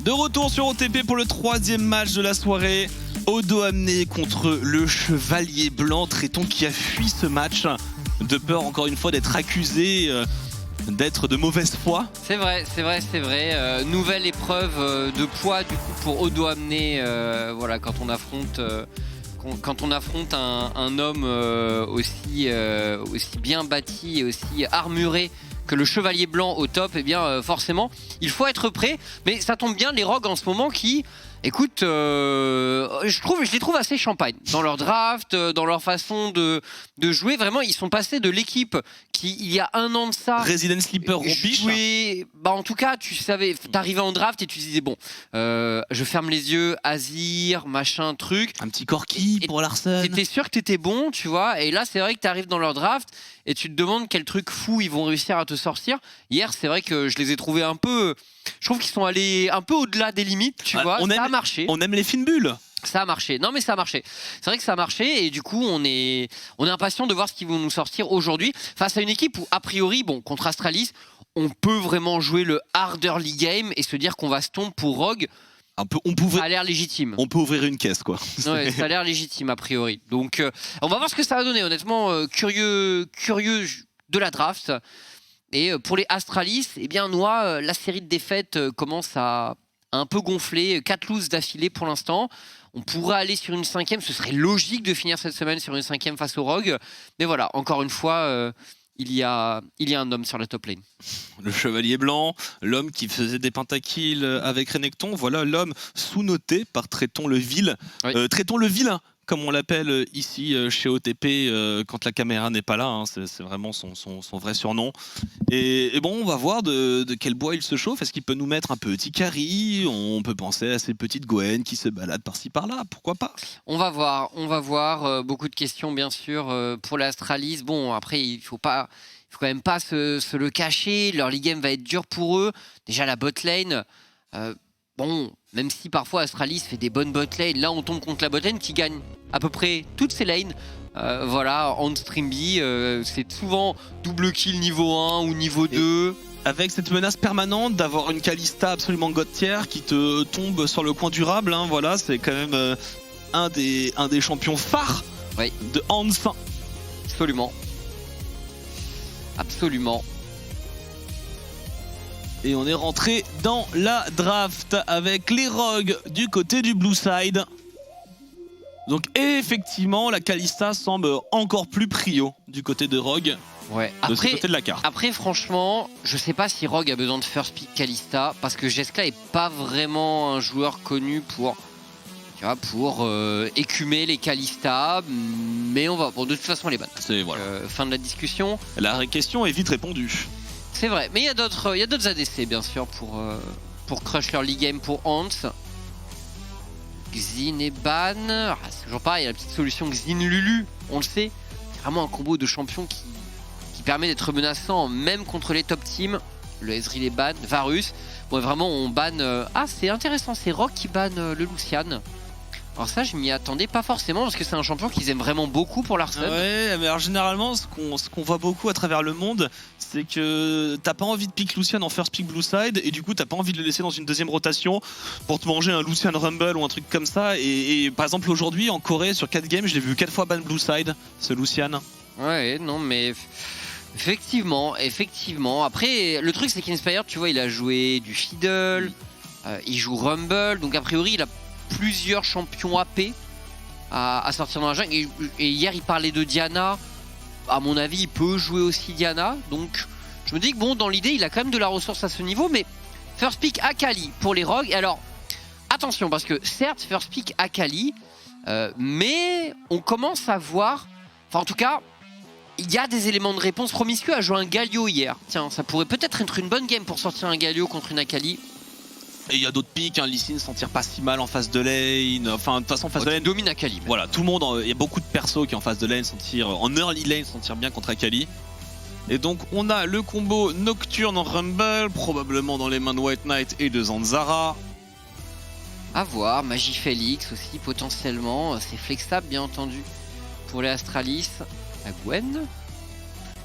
De retour sur OTP pour le 3e match de la soirée. Odo amené contre le Chevalier Blanc. Tréton qui a fui ce match de peur encore une fois d'être accusé d'être de mauvaise foi. C'est vrai. Nouvelle épreuve de poids du coup pour Odo amené. Voilà, quand on affronte un homme aussi bien bâti et aussi armuré que le Chevalier Blanc au top, eh bien forcément il faut être prêt. Mais ça tombe bien, les Rogues en ce moment qui, écoute, je les trouve assez champagne dans leur draft, dans leur façon de jouer. Vraiment, ils sont passés de l'équipe qui, il y a un an de ça, Resident Sleeper Rompiche. En tout cas, tu savais, t'arrivais en draft et tu disais bon, je ferme les yeux, Azir, machin, truc. Un petit Corki pour Larsen. T'étais sûr que t'étais bon, tu vois. Et là, c'est vrai que t'arrives dans leur draft et tu te demandes quel truc fou ils vont réussir à te sortir. Hier, c'est vrai que je les ai trouvés un peu. Je trouve qu'ils sont allés un peu au-delà des limites, tu vois. Ça a marché. On aime les fines bulles. Ça a marché. Non, mais ça a marché. C'est vrai que ça a marché et du coup, on est impatient de voir ce qu'ils vont nous sortir aujourd'hui face à une équipe où, a priori, bon, contre Astralis, on peut vraiment jouer le hard early game et se dire qu'on va stomp pour Rogue. Ça a l'air légitime. On peut ouvrir une caisse, quoi. Ouais, ça a l'air légitime, a priori. Donc, on va voir ce que ça va donner. Honnêtement, curieux de la draft. Et pour les Astralis, eh bien, Noah, la série de défaites commence à un peu gonfler. 4 loses d'affilée pour l'instant. On pourrait aller sur une 5e. Ce serait logique de finir cette semaine sur une 5e face aux Rogues. Mais voilà, encore une fois, il y a un homme sur la top lane. Le Chevalier Blanc, l'homme qui faisait des pentakills avec Renekton. Voilà l'homme sous-noté par Tréton le Vil. Oui. Tréton le Vilain, comme on l'appelle ici chez OTP quand la caméra n'est pas là, hein, c'est vraiment son vrai surnom. Et bon, on va voir de quel bois il se chauffe. Est-ce qu'il peut nous mettre un petit carry? On peut penser à ces petites Gwen qui se baladent par-ci par-là, pourquoi pas? On va voir. Beaucoup de questions bien sûr pour l'Astralis. Bon, après il faut quand même pas se le cacher. Leur league game va être dur pour eux. Déjà la bot lane. Bon, même si parfois Astralis fait des bonnes bot lanes, là on tombe contre la bot lane qui gagne à peu près toutes ses lanes. Voilà, on stream B, c'est souvent double kill niveau 1 ou niveau 2. Avec cette menace permanente d'avoir une Kalista absolument god tier qui te tombe sur le coin durable, hein, voilà, c'est quand même un des champions phares de Hans. Absolument. Et on est rentré dans la draft avec les Rogues du côté du Blue Side. Donc effectivement, la Kalista semble encore plus prio du côté de Rogue. Ouais. De ce côté de la carte. Après, franchement, je sais pas si Rogue a besoin de first pick Kalista parce que Jeskla est pas vraiment un joueur connu pour écumer les Kalista, mais on va. Bon, de toute façon, elle est bonne. Voilà. Fin de la discussion. La question est vite répondue. C'est vrai, mais il y a d'autres ADC bien sûr pour crush leur league game pour Hans. Xin et Ban, c'est toujours pareil, il y a la petite solution Xin Lulu, on le sait. C'est vraiment un combo de champions qui permet d'être menaçant même contre les top teams. Le Ezreal et Ban, Varus. Bon, vraiment on ban. C'est intéressant, c'est Rock qui ban le Lucian. Alors ça, je m'y attendais pas forcément parce que c'est un champion qu'ils aiment vraiment beaucoup pour l'Arsenal. Ouais, mais alors généralement, ce qu'on voit beaucoup à travers le monde, c'est que t'as pas envie de pick Lucian en first pick Blue Side et du coup t'as pas envie de le laisser dans une deuxième rotation pour te manger un Lucian Rumble ou un truc comme ça. Et par exemple aujourd'hui en Corée sur 4 games, je l'ai vu 4 fois ban Blue Side, ce Lucian. Ouais, non mais effectivement. Après, le truc c'est qu'Inspired, tu vois, il a joué du Fiddle, il joue Rumble, donc a priori il a plusieurs champions AP à sortir dans la jungle et hier il parlait de Diana. À mon avis il peut jouer aussi Diana, donc je me dis que bon, dans l'idée il a quand même de la ressource à ce niveau. Mais first pick Akali pour les Rogues. Et alors attention, parce que certes first pick Akali, mais on commence à voir, enfin en tout cas il y a des éléments de réponse. Promiscu a joué un Galio hier, tiens, ça pourrait peut-être être une bonne game pour sortir un Galio contre une Akali. Et il y a d'autres picks, hein. Lee Sin s'en tire pas si mal en face de lane. Enfin, de toute façon, en face de lane. Domine Akali. Voilà, tout le monde, il y a beaucoup de persos qui en face de lane s'en tirent, en early lane s'en tirent bien contre Akali. Et donc, on a le combo Nocturne en Rumble, probablement dans les mains de White Knight et de Zanzara. À voir, Magie Félix aussi, potentiellement. C'est flexable, bien entendu, pour les Astralis. La Gwen.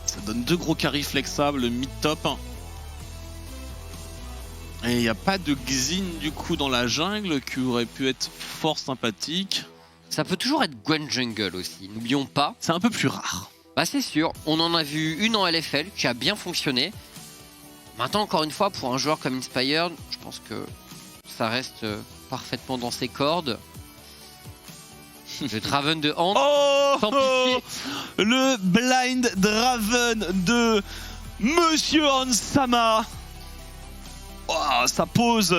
Ça donne 2 gros carries flexibles, mid-top. Et il n'y a pas de Xin du coup dans la jungle qui aurait pu être fort sympathique. Ça peut toujours être Gwen Jungle aussi, n'oublions pas. C'est un peu plus rare. Bah c'est sûr, on en a vu une en LFL qui a bien fonctionné. Maintenant, encore une fois, pour un joueur comme Inspired, je pense que ça reste parfaitement dans ses cordes. Le Draven de Hand, sans pitié. Le Blind Draven de Monsieur Hansama. Oh, ça pose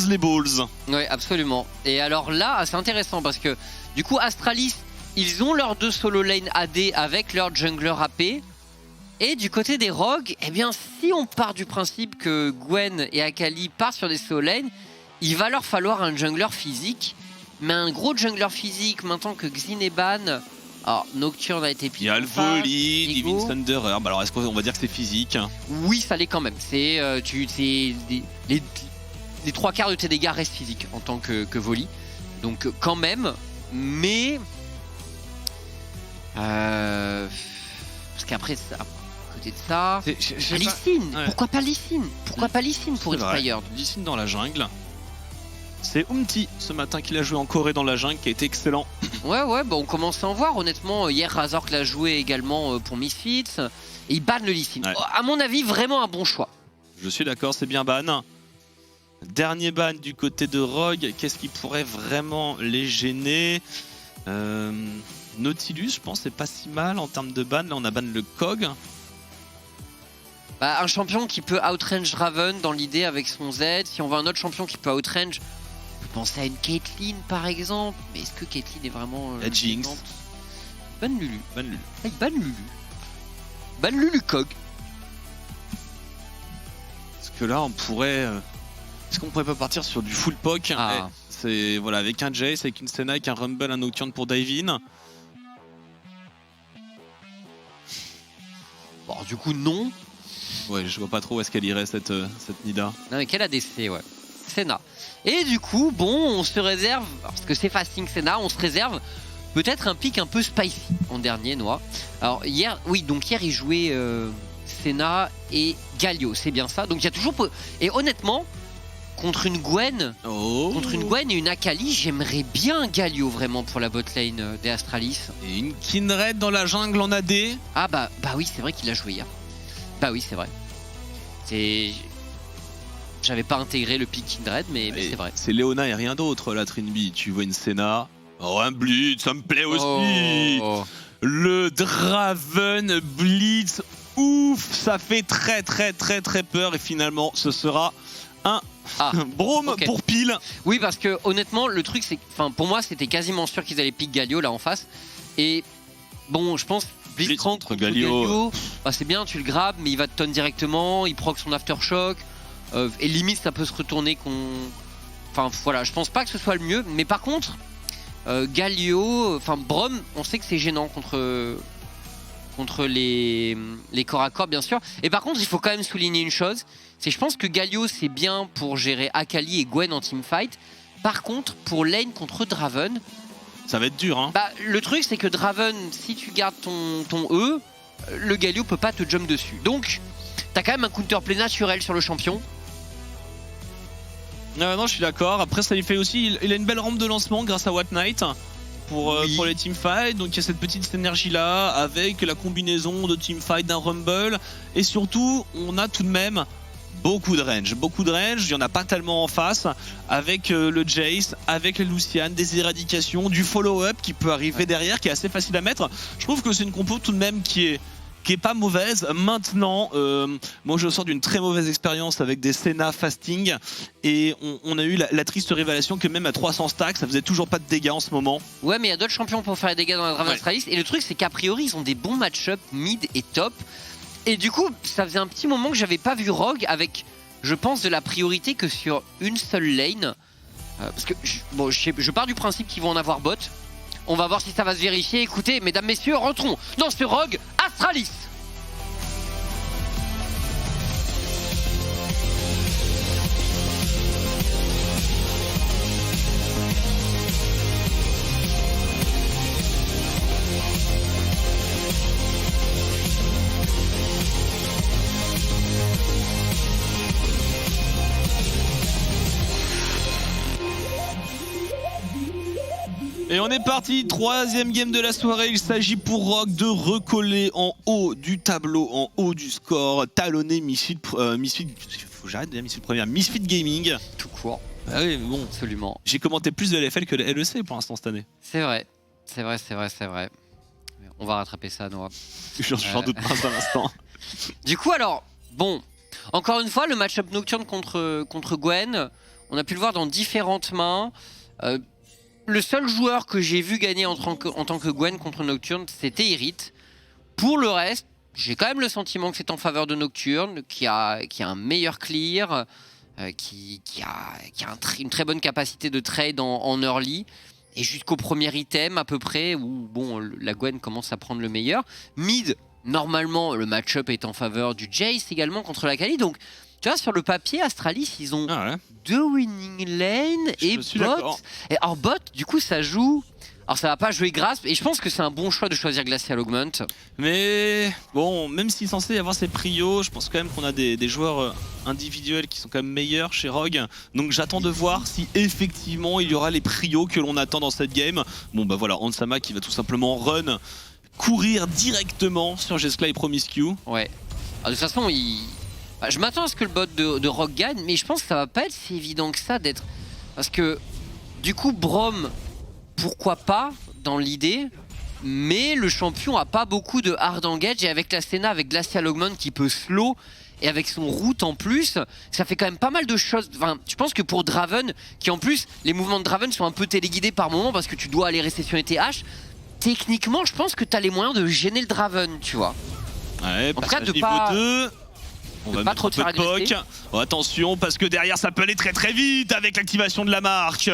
les balls. Oui, absolument. Et alors là, c'est intéressant parce que du coup, Astralis, ils ont leurs 2 solo lane AD avec leur jungler AP. Et du côté des rogues, eh bien, si on part du principe que Gwen et Akali partent sur des solo lanes, il va leur falloir un jungler physique. Mais un gros jungler physique, maintenant que Xin est ban. Alors, Nocturne a été Il y a le Volley, Divine Thunderer. Bah alors, est-ce qu'on va dire que c'est physique? Oui, ça l'est quand même. C'est les 3/4 de tes dégâts restent physiques en tant que Volley. Donc, quand même. Mais. Parce qu'après, à côté de ça. Lee Sin. Ouais. Pourquoi pas Lee Sin? Pourquoi pas Lee Sin pour Inspired? Lee Sin dans la jungle. C'est Umti ce matin qu'il a joué en Corée dans la jungle qui a été excellent. Ouais, bah on commence à en voir honnêtement. Hier, Razork l'a joué également pour Misfits. Et il banne le Lee Sin. Ouais. À mon avis, vraiment un bon choix. Je suis d'accord, c'est bien ban. Dernier ban du côté de Rogue. Qu'est-ce qui pourrait vraiment les gêner? Nautilus, je pense, c'est pas si mal en termes de ban. Là, on a ban le Kog. Bah, un champion qui peut outrange Draven dans l'idée avec son Z. Si on veut un autre champion qui peut outrange, on peut penser à une Caitlyn par exemple. Mais est-ce que Caitlyn est vraiment. La Jinx. Ban Lulu. Ban Lulu. Ah, il ban Lulu. Ban Lulu Kog. Parce que là, on pourrait. Est-ce qu'on pourrait pas partir sur du full poke? Ah. C'est voilà, avec un Jace, avec une Senna, avec un Rumble, un Nocturne pour Divine. Bon, du coup, non. Ouais, je vois pas trop où est-ce qu'elle irait cette Nida. Non, mais quel ADC, ouais. Senna. Et du coup, bon, on se réserve, parce que c'est fasting Senna, on se réserve peut-être un pick un peu spicy en dernier, Noah. Alors, hier, oui, donc hier, il jouait Senna et Galio, c'est bien ça. Donc, il y a toujours. Et honnêtement, contre une Gwen. Contre une Gwen et une Akali, j'aimerais bien Galio vraiment pour la botlane des Astralis. Et une Kindred dans la jungle en AD. Ah bah oui, c'est vrai qu'il a joué hier. Bah oui, c'est vrai. J'avais pas intégré le pick Kindred, mais c'est vrai. C'est Léona et rien d'autre, la Trinby. Tu vois une Senna. Oh, un Blitz, ça me plaît aussi. Le Draven Blitz. Ouf, ça fait très peur. Et finalement, ce sera un Braum pour pile. Oui, parce que honnêtement, le truc, c'est que pour moi, c'était quasiment sûr qu'ils allaient pick Galio là en face. Et bon, je pense. Blitz contre Galio, bah c'est bien, tu le grabes, mais il va te tonne directement, il proc son aftershock, et limite ça peut se retourner Enfin voilà, je pense pas que ce soit le mieux, mais par contre, Galio, Braum, on sait que c'est gênant contre les corps à corps bien sûr. Et par contre, il faut quand même souligner une chose, c'est je pense que Galio c'est bien pour gérer Akali et Gwen en teamfight. Par contre, pour lane contre Draven, ça va être dur, hein. Bah, le truc, c'est que Draven, si tu gardes ton E, le Galio peut pas te jump dessus. Donc, t'as quand même un counterplay naturel sur le champion. Non, je suis d'accord. Après, ça lui fait aussi. Il a une belle rampe de lancement grâce à What Knight pour les teamfights. Donc, il y a cette petite énergie-là avec la combinaison de teamfight d'un Rumble. Et surtout, on a tout de même. Beaucoup de range, il n'y en a pas tellement en face, avec le Jace, avec les Lucian, des éradications, du follow-up qui peut arriver derrière, qui est assez facile à mettre. Je trouve que c'est une compo tout de même qui est pas mauvaise. Maintenant, moi je sors d'une très mauvaise expérience avec des Senna fasting, et on a eu la triste révélation que même à 300 stacks, ça faisait toujours pas de dégâts en ce moment. Ouais, mais il y a d'autres champions pour faire des dégâts dans la Draven Astralis, et le truc c'est qu'a priori ils ont des bons match-up mid et top. Et du coup, ça faisait un petit moment que j'avais pas vu Rogue avec, je pense, de la priorité que sur une seule lane. Parce que, je pars du principe qu'ils vont en avoir bot. On va voir si ça va se vérifier. Écoutez, mesdames, messieurs, rentrons dans ce Rogue Astralis. Et on est parti, troisième game de la soirée. Il s'agit pour Rogue de recoller en haut du tableau, en haut du score, talonner Misfit, faut que j'arrête de dire Misfit première, Misfit Gaming. Tout court. Ah oui, mais bon, Absolument. j'ai commenté plus de LFL que de LEC pour l'instant cette année. C'est vrai, c'est vrai, c'est vrai, c'est vrai. On va rattraper ça, Noah. J'en doute pas un instant. Du coup, alors, bon, encore une fois, le match-up Nocturne contre Gwen, on a pu le voir dans différentes mains. Le seul joueur que j'ai vu gagner en tant que Gwen contre Nocturne, c'était Irit. Pour le reste, j'ai quand même le sentiment que c'est en faveur de Nocturne, qui a un meilleur clear, qui a une très bonne capacité de trade en early. Et jusqu'au premier item à peu près, où bon, la Gwen commence à prendre le meilleur. Mid, normalement, le match-up est en faveur du Jace également contre la Kali. Donc, tu vois, sur le papier, Astralis, ils ont 2 winning lane et bot. Et alors, bot, du coup, ça joue... Alors, ça va pas jouer Grasp, et je pense que c'est un bon choix de choisir Glacial Augment. Mais bon, même s'il est censé y avoir ses prios, je pense quand même qu'on a des joueurs individuels qui sont quand même meilleurs chez Rogue. Donc j'attends de voir si effectivement il y aura les prios que l'on attend dans cette game. Bon bah voilà, Hansama qui va tout simplement courir directement sur Jeskla et Promiscue. Ouais. Alors, de toute façon, je m'attends à ce que le bot de Rogue gagne, mais je pense que ça va pas être si évident que ça d'être... Parce que, du coup, Braum... Pourquoi pas dans l'idée, mais le champion a pas beaucoup de hard engage, et avec la Senna, avec Glacial Augment qui peut slow, et avec son route en plus, ça fait quand même pas mal de choses. Enfin, je pense que pour Draven, qui en plus, les mouvements de Draven sont un peu téléguidés par moment parce que tu dois aller réceptionner tes haches, techniquement, je pense que tu as les moyens de gêner le Draven, tu vois. Ouais, en tout cas, de niveau pas... 2. On va pas trop te faire agresser. Oh, attention, parce que derrière, ça peut aller très très vite avec l'activation de la marque.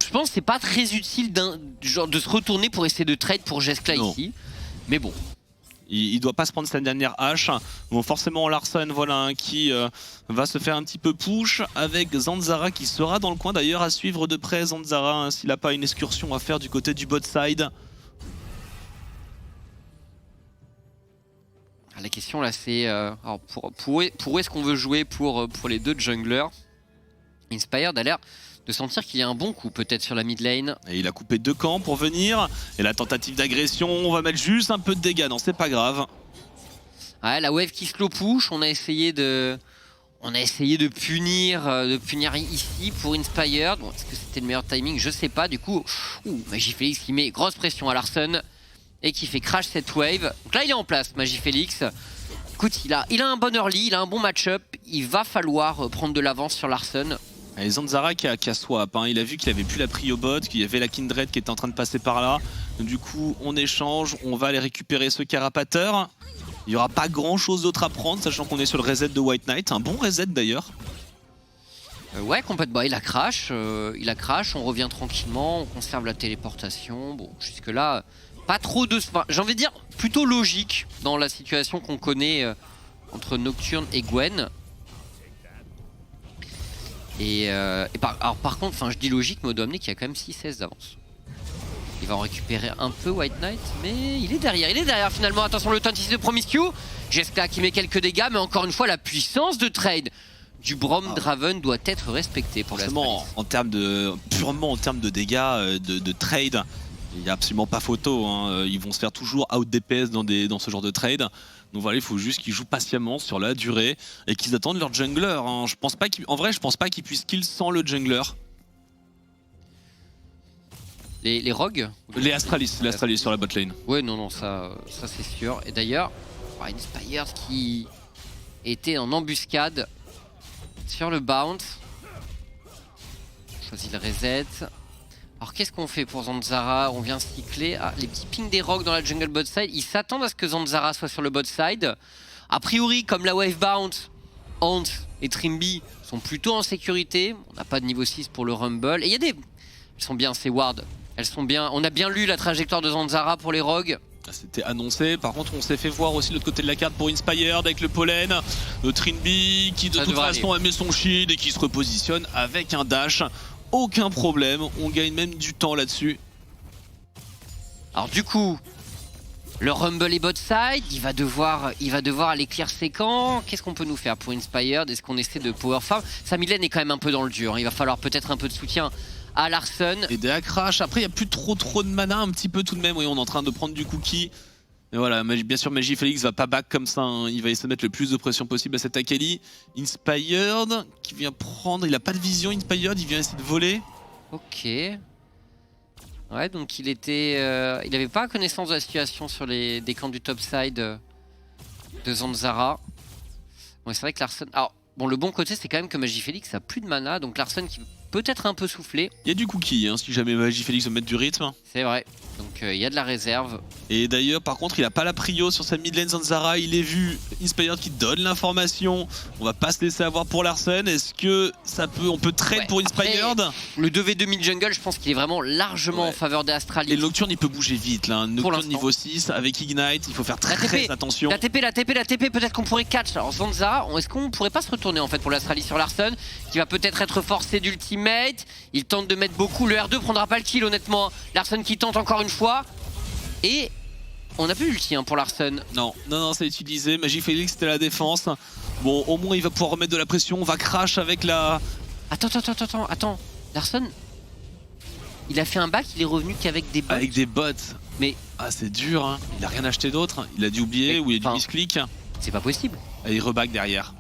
Je pense que c'est pas très utile de se retourner pour essayer de trade pour Jeskla ici. Mais bon. Il doit pas se prendre sa dernière hache. Bon, forcément, Larson, voilà, qui va se faire un petit peu push avec Zanzara qui sera dans le coin. D'ailleurs, à suivre de près Zanzara, hein, s'il n'a pas une excursion à faire du côté du bot side. La question là, c'est pour où est-ce qu'on veut jouer pour les deux junglers. Inspired a l'air de sentir qu'il y a un bon coup peut-être sur la mid lane. Et il a coupé 2 camps pour venir. Et la tentative d'agression, on va mettre juste un peu de dégâts. Non, c'est pas grave. Ouais, la wave qui slow push, on a essayé de punir ici pour Inspired. Bon, est-ce que c'était le meilleur timing? Je sais pas. Du coup, Magifélix qui met grosse pression à Larson et qui fait crash cette wave. Donc là, il est en place, Magifélix. Écoute, il a un bon early, il a un bon match-up. Il va falloir prendre de l'avance sur Larson. Et Zanzara qui a swap, hein. Il a vu qu'il avait plus la prio bot, qu'il y avait la Kindred qui était en train de passer par là. Du coup, on échange, on va aller récupérer ce carapateur. Il n'y aura pas grand chose d'autre à prendre, sachant qu'on est sur le reset de White Knight. Un bon reset d'ailleurs. Ouais, complètement. Il a crash, on revient tranquillement, on conserve la téléportation. Bon, jusque-là, pas trop de... Enfin, j'ai envie de dire, plutôt logique dans la situation qu'on connaît entre Nocturne et Gwen. Par contre, je dis logique, mais Odomné qui a quand même 6-16 d'avance. Il va en récupérer un peu White Knight, mais il est derrière finalement. Attention, le taunt ici de Promiscue. Jeskla qui met quelques dégâts, mais encore une fois, la puissance de trade du Braum Draven doit être respectée pour la purement en termes de dégâts, de trade, il n'y a absolument pas photo, hein. Ils vont se faire toujours out DPS dans ce genre de trade. Donc voilà, il faut juste qu'ils jouent patiemment sur la durée et qu'ils attendent leur jungler, hein. En vrai, je pense pas qu'ils puissent kill sans le jungler. Les Rogues? Les Astralis sur la bot lane. Ouais, non, ça c'est sûr. Et d'ailleurs, Inspired qui était en embuscade sur le bounce. Choisit le reset. Alors qu'est-ce qu'on fait pour Zanzara? On vient cycler. Ah, les petits pings des Rogues dans la jungle bot side. Ils s'attendent à ce que Zanzara soit sur le bot side. A priori, comme la wave bounce, Ant et Trimby sont plutôt en sécurité. On n'a pas de niveau 6 pour le Rumble. Et il y a des... Elles sont bien, ces wards. Elles sont bien. On a bien lu la trajectoire de Zanzara pour les Rogues. C'était annoncé. Par contre, on s'est fait voir aussi de l'autre côté de la carte pour Inspired avec le pollen. Le Trimby qui de toute façon a mis son shield et qui se repositionne avec un dash. Aucun problème, on gagne même du temps là-dessus. Alors du coup, le Rumble est bot side, il va devoir aller clear ses camps. Qu'est-ce qu'on peut nous faire pour Inspired? Est-ce qu'on essaie de power farm? Sa mid lane est quand même un peu dans le dur, il va falloir peut-être un peu de soutien à Larsen. Et des Crash. Après, il n'y a plus trop de mana, un petit peu tout de même. Oui, on est en train de prendre du cookie. Et voilà, bien sûr, Magifélix va pas back comme ça. Hein. Il va essayer de mettre le plus de pression possible à cet Akali. Inspired qui vient prendre. Il a pas de vision, Inspired. Il vient essayer de voler. Ok. Ouais, donc il avait pas connaissance de la situation sur des camps du topside de Zanzara. Bon, c'est vrai que Larsen. Alors, bon, le bon côté, c'est quand même que Magifélix a plus de mana. Donc Larsen qui peut-être un peu soufflé. Il y a du cookie, hein, si jamais Magifélix veut mettre du rythme. C'est vrai. Donc il y a de la réserve. Et d'ailleurs, par contre, il a pas la prio sur sa mid lane Zanzara. Il est vu, Inspired qui donne l'information. On va pas se laisser avoir pour Larsen. Est-ce que on peut trade pour Inspired? Après, le 2v2 mid jungle, je pense qu'il est vraiment largement en faveur des Astralis. Et Nocturne, il peut bouger vite là. Nocturne niveau 6 avec Ignite, il faut faire très attention. La TP, peut-être qu'on pourrait catch. Alors Zanzara, est-ce qu'on pourrait pas se retourner en fait pour l'Astralis sur Larsen, qui va peut-être être forcé d'ultimate. Il tente de mettre beaucoup. Le R2 prendra pas le kill honnêtement. Larsen qui tente encore une fois. Et on n'a plus l'ulti pour Larsen. Non, c'est utilisé. Magifélix c'était la défense. Bon, au moins il va pouvoir remettre de la pression. On va crash avec la... Attends. Larsen, il a fait un back, il est revenu qu'avec des bots. Avec des bots. Mais... Ah, c'est dur, hein. Il a rien acheté d'autre. Il a dû oublier ou il a dû misclick. C'est pas possible. Et il reback derrière.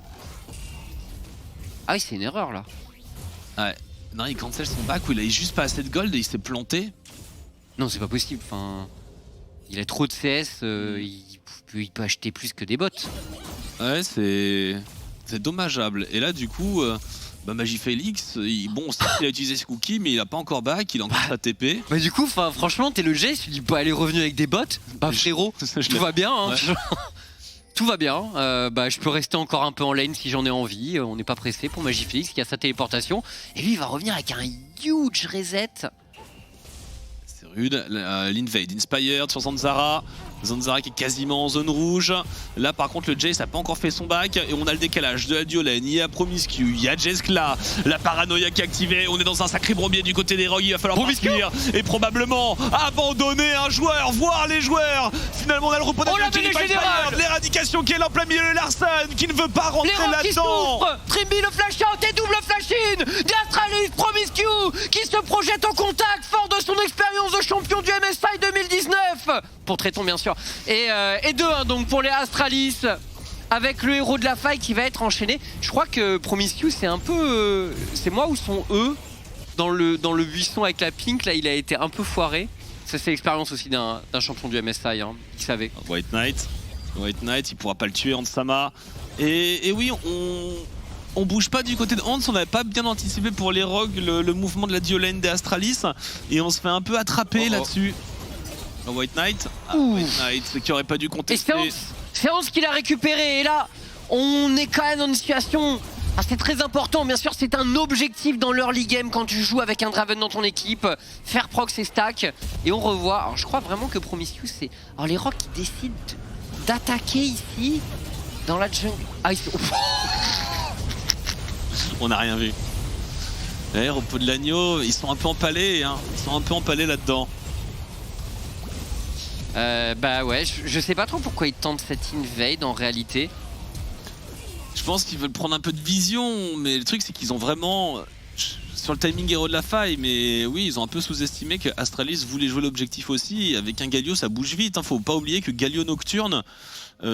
Ah oui, c'est une erreur là. Ouais. Non, il cancel son back où il a juste pas assez de gold et il s'est planté. Non, c'est pas possible. Enfin, il a trop de CS, il peut acheter plus que des bots. Ouais, c'est dommageable. Et là, du coup, Magifélix, bon, certes, il a utilisé ses cookies, mais il a pas encore back, il a encore sa TP. Bah du coup, franchement, t'es le G, tu dis pas aller revenu avec des bots. Bah frérot, tout va bien. Hein. Ouais. Tout va bien. Je peux rester encore un peu en lane si j'en ai envie. On n'est pas pressé pour Magifélix qui a sa téléportation. Et lui, il va revenir avec un huge reset. C'est rude. L'invade Inspired sur Zanzara. Zanzara qui est quasiment en zone rouge. Là par contre le Jace n'a pas encore fait son back et on a le décalage de la duolane. Il y a Promiscu, il y a Jeskla, la paranoïa qui est activée. On est dans un sacré bourbier du côté des rogues. Il va falloir partir et probablement abandonner un joueur, voire les joueurs. Finalement on a le repos de l'éradication qui est là en plein milieu de Larsen qui ne veut pas rentrer là-dedans. Trimby le flash out et double flash in d'Astralis. Promiscu qui se projette en contact fort de son expérience de champion du MSI 2019 pour Tréton bien sûr. Et 2-1 donc pour les Astralis avec le héros de la faille qui va être enchaîné. Je crois que Promiscu c'est un peu... c'est moi ou son E dans le buisson avec la pink là, il a été un peu foiré. Ça c'est l'expérience aussi d'un champion du MSI, hein, il savait. White Knight, il pourra pas le tuer Hansama. Et oui, on bouge pas du côté de Hans, on n'avait pas bien anticipé pour les rogues le mouvement de la duolane des Astralis et on se fait un peu attraper là-dessus. White Knight, qui aurait pas dû contester. C'est Hans qui l'a récupéré et là on est quand même dans une situation assez très importante. Bien sûr c'est un objectif dans l'early game quand tu joues avec un Draven dans ton équipe, faire proc et stack. Et on revoit, alors je crois vraiment que Promiscu c'est... Alors les rocs qui décident d'attaquer ici dans la jungle. Ah, on n'a rien vu. Eh, repos de l'agneau, ils sont un peu empalés, hein. Ils sont un peu empalés là-dedans. Ouais, je sais pas trop pourquoi ils tentent cette invade en réalité. Je pense qu'ils veulent prendre un peu de vision, mais le truc c'est qu'ils ont vraiment... Sur le timing héros de la faille, mais oui, ils ont un peu sous-estimé que Astralis voulait jouer l'objectif aussi. Avec un Galio, ça bouge vite, hein. Faut pas oublier que Galio Nocturne,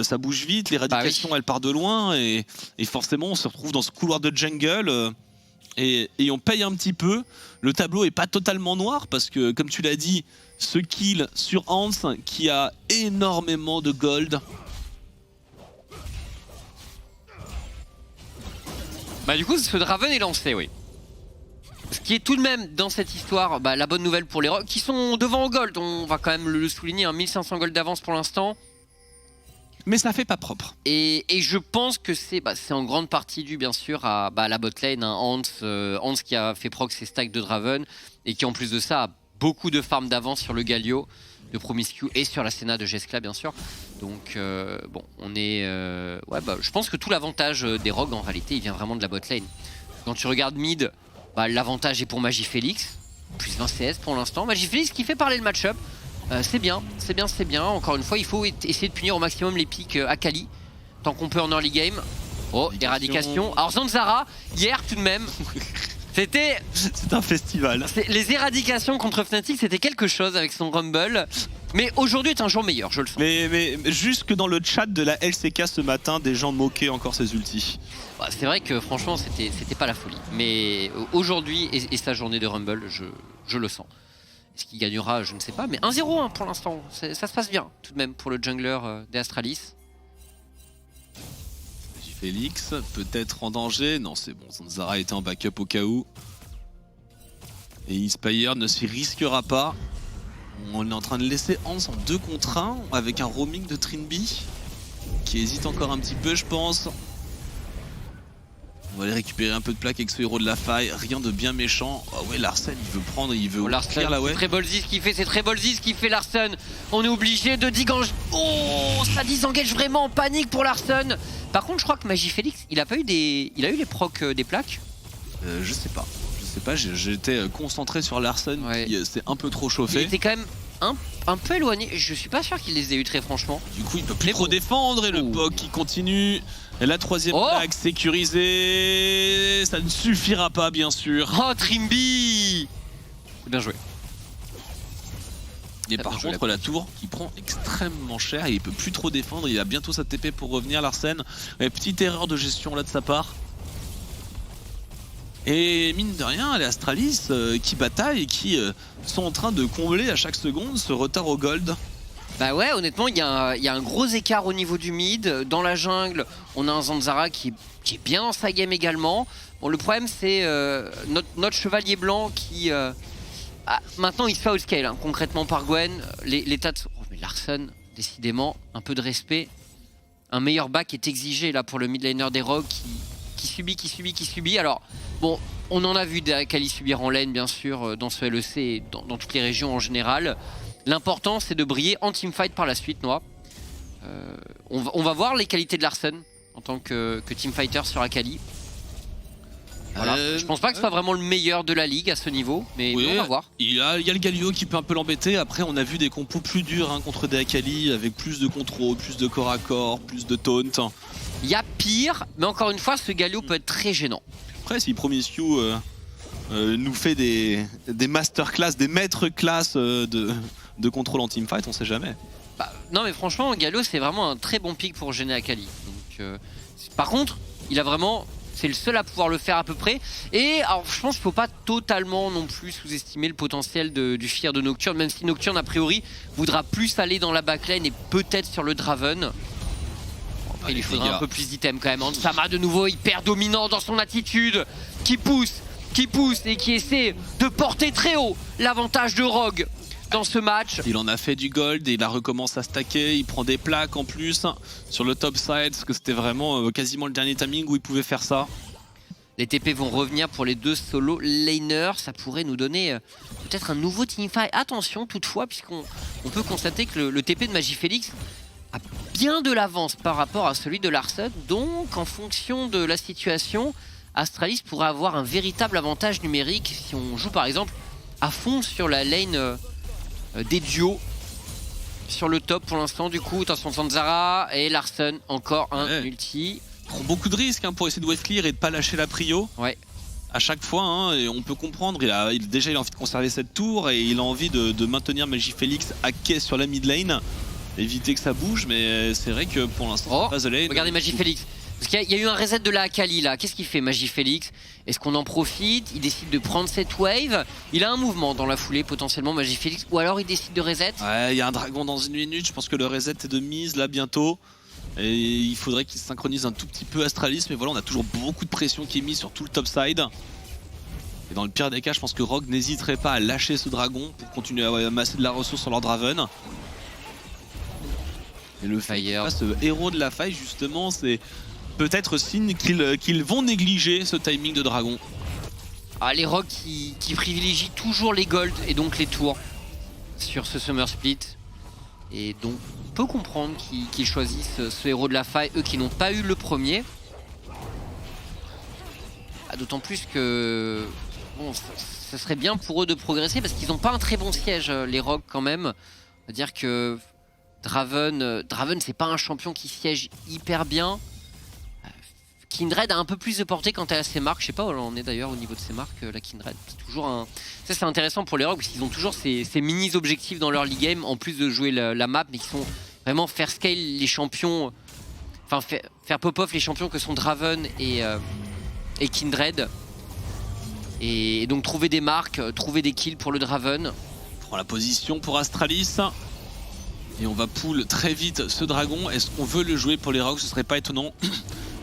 ça bouge vite, l'éradication elle part de loin, et forcément on se retrouve dans ce couloir de jungle, et on paye un petit peu. Le tableau est pas totalement noir, parce que comme tu l'as dit, ce kill sur Hans qui a énormément de gold. Bah du coup ce Draven est lancé, oui. Ce qui est tout de même dans cette histoire, la bonne nouvelle pour les rogues qui sont devant au gold, on va quand même le souligner, 1500 gold d'avance pour l'instant. Mais ça fait pas propre. Et je pense que c'est en grande partie dû bien sûr à la botlane, hein, Hans qui a fait proc ses stacks de Draven et qui en plus de ça a beaucoup de farm d'avance sur le Galio de Promiscu et sur la Senna de Jeskla bien sûr. Donc bon, on est... je pense que tout l'avantage des rogues en réalité il vient vraiment de la botlane. Quand tu regardes mid, l'avantage est pour Magifélix, plus 20 CS pour l'instant. Magifélix qui fait parler le match-up. C'est bien. Encore une fois, il faut essayer de punir au maximum les pics Akali, tant qu'on peut en early game. Oh, éradication. Alors Zanzara, hier tout de même, C'était... C'est un festival. Les éradications contre Fnatic, c'était quelque chose avec son Rumble. Mais aujourd'hui est un jour meilleur, je le sens. Mais jusque dans le chat de la LCK ce matin, des gens moquaient encore ses ultis. Bah, c'est vrai que franchement, c'était pas la folie. Mais aujourd'hui et sa journée de Rumble, je le sens. Est-ce qu'il gagnera? Je ne sais pas. Mais 1-0 pour l'instant. Ça se passe bien tout de même pour le jungler des Astralis. Félix, peut-être en danger. Non, c'est bon, Zanzara était en backup au cas où. Et Inspire ne s'y risquera pas. On est en train de laisser Hans en 2 contre 1 avec un roaming de Trinby qui hésite encore un petit peu, je pense. On va aller récupérer un peu de plaque avec ce héros de la faille. Rien de bien méchant. Oh ouais, Larsen, il veut prendre, il veut clear la wave. C'est très ballsy ce qu'il fait, c'est très ballsy ce qu'il fait Larsen. On est obligé de disengage. Oh, ça disengage vraiment en panique pour Larsen. Par contre, je crois que Magifélix, il a eu les procs des plaques. Je sais pas. J'étais concentré sur Larsen qui s'est un peu trop chauffé. Il était quand même un peu éloigné. Je suis pas sûr qu'il les ait eu très franchement. Du coup, il peut plus trop défendre et le POC qui continue. Et la 3ème plaque sécurisée. Ça ne suffira pas, bien sûr. Oh, Trimby! Bien joué. Et par contre, la tour qui prend extrêmement cher et il peut plus trop défendre. Il a bientôt sa TP pour revenir, Larsen. Petite erreur de gestion là de sa part. Et mine de rien, les Astralis qui bataillent et qui sont en train de combler à chaque seconde ce retard au gold. Bah ouais, honnêtement, il y a un gros écart au niveau du mid. Dans la jungle, on a un Zanzara qui est bien dans sa game également. Bon, le problème, c'est notre chevalier blanc qui... maintenant, il se fait outscale, hein, concrètement par Gwen. Les tas de... Oh, mais Larsen, décidément, un peu de respect. Un meilleur back est exigé là pour le mid laner des Rogues qui subit. Alors, bon, on en a vu des Akali subir en lane, bien sûr, dans ce LEC et dans toutes les régions en général. L'important, c'est de briller en teamfight par la suite, Noah. On va voir les qualités de Larsen en tant que teamfighter sur Akali. Voilà. Je pense pas que ce soit vraiment le meilleur de la ligue à ce niveau, mais on va voir. Il y a le Galio qui peut un peu l'embêter. Après, on a vu des compos plus durs contre des Akali avec plus de contrôle, plus de corps à corps, plus de taunt. Il y a pire, mais encore une fois, ce Galio peut être très gênant. Après, si Promiscu nous fait des masterclass, des maîtres classes de contrôle en teamfight, on sait jamais. Bah, non mais franchement, Galio c'est vraiment un très bon pick pour gêner Akali. Donc, par contre, il a vraiment... C'est le seul à pouvoir le faire à peu près. Et alors je pense qu'il ne faut pas totalement non plus sous-estimer le potentiel du Fear de Nocturne, même si Nocturne a priori voudra plus aller dans la backlane et peut-être sur le Draven. Après, il lui faudra un peu plus d'items quand même. Ansama de nouveau hyper dominant dans son attitude, qui pousse et qui essaie de porter très haut l'avantage de Rogue dans ce match. Il en a fait du gold et il a recommence à stacker, il prend des plaques en plus sur le top side, parce que c'était vraiment quasiment le dernier timing où il pouvait faire ça. Les TP vont revenir pour les 2 solo laners, ça pourrait nous donner peut-être un nouveau teamfight. Attention toutefois, puisqu'on peut constater que le TP de Magifélix a bien de l'avance par rapport à celui de Larsen, donc en fonction de la situation, Astralis pourrait avoir un véritable avantage numérique si on joue par exemple à fond sur la lane des duos sur le top pour l'instant. Du coup, attention, Zanzara et Larsen, encore un ulti. Il prend beaucoup de risques pour essayer de wave clear et de pas lâcher la prio. Ouais. À chaque fois, et on peut comprendre, déjà il a envie de conserver cette tour et il a envie de maintenir Magifélix à quai sur la mid lane, éviter que ça bouge, mais c'est vrai que pour l'instant, pas the lane. Regardez Magifélix. Parce qu'il y a eu un reset de la Akali là. Qu'est-ce qu'il fait Magifélix? Est-ce qu'on en profite? Il décide de prendre cette wave. Il a un mouvement dans la foulée potentiellement Magifélix. Ou alors il décide de reset. Ouais, il y a un dragon dans une minute. Je pense que le reset est de mise là bientôt. Et il faudrait qu'il synchronise un tout petit peu Astralis. Mais voilà, on a toujours beaucoup de pression qui est mise sur tout le top side. Et dans le pire des cas, je pense que Rogue n'hésiterait pas à lâcher ce dragon pour continuer à amasser de la ressource sur leur Draven. Et le Fire, ce héros de la faille justement, c'est peut-être signe qu'ils vont négliger ce timing de dragon. Ah, les Rogues qui privilégient toujours les golds et donc les tours sur ce Summer Split. Et donc on peut comprendre qu'ils choisissent ce héros de la faille, eux qui n'ont pas eu le premier. Ah, d'autant plus que bon, ça serait bien pour eux de progresser parce qu'ils n'ont pas un très bon siège, les Rogues quand même. C'est-à-dire que Draven c'est pas un champion qui siège hyper bien. Kindred a un peu plus de portée quand elle a ses marques. Je sais pas où elle en est d'ailleurs au niveau de ses marques, la Kindred. C'est toujours un. Ça, c'est intéressant pour les Rogues parce qu'ils ont toujours ces mini-objectifs dans leur league game en plus de jouer la map, mais qui sont vraiment faire scale les champions. Enfin, faire pop-off les champions que sont Draven et Kindred. Et donc trouver des marques, trouver des kills pour le Draven. On prend la position pour Astralis. Et on va pull très vite ce dragon. Est-ce qu'on veut le jouer pour les Rogues? Ce serait pas étonnant